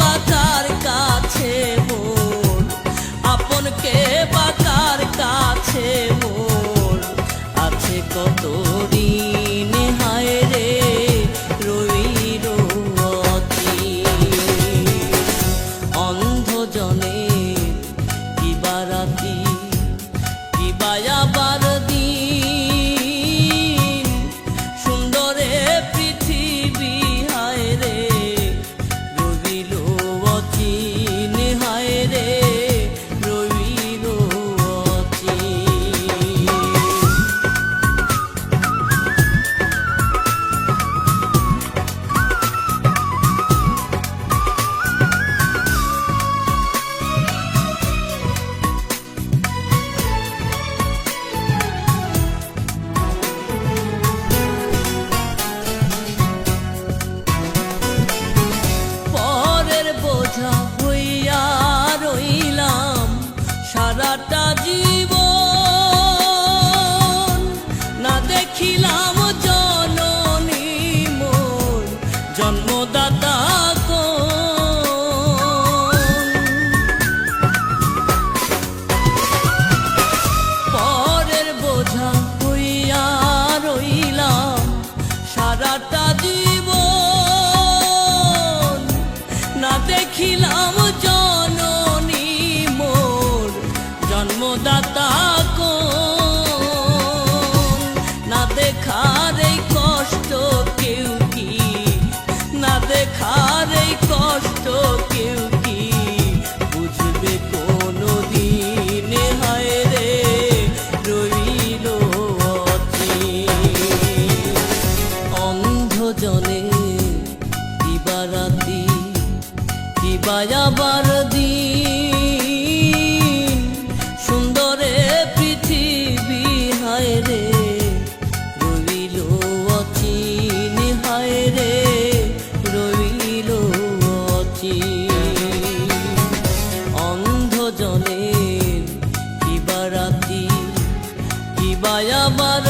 বাকার কাছে মোর, আপনকে বাকার কাছে মোর আছে কত ঋণ, হায় রে রইল অচিন। অন্ধজনে কিবা রাতি কিবা আবার দিন, সুন্দরে পৃথিবী হায় রে রইল অচিন, হায় রে রইল অচিন। বোঝা হইয়া রইলাম সারাটা জীবন, না দেখিলাম জননী মোর জন্মদাতা কোন। পরের বোঝা হইয়া রইলাম সারাটা জীবন, না দেখিলাম জননী মোর জন্মদাতা কোন। না দেখার এই কষ্ট কেউ কি, না দেখার এই কষ্ট কেউ কি বুঝবে কোনো দিন, হায় রে রইল অচিন। অন্ধজনে কিবা রাতি কিবা আবার দিন, সুন্দরে পৃথিবী হায় রে রইল অচিন, হায় রে রইল অচিন। অন্ধজনের কিবা রাতি কিবা আবার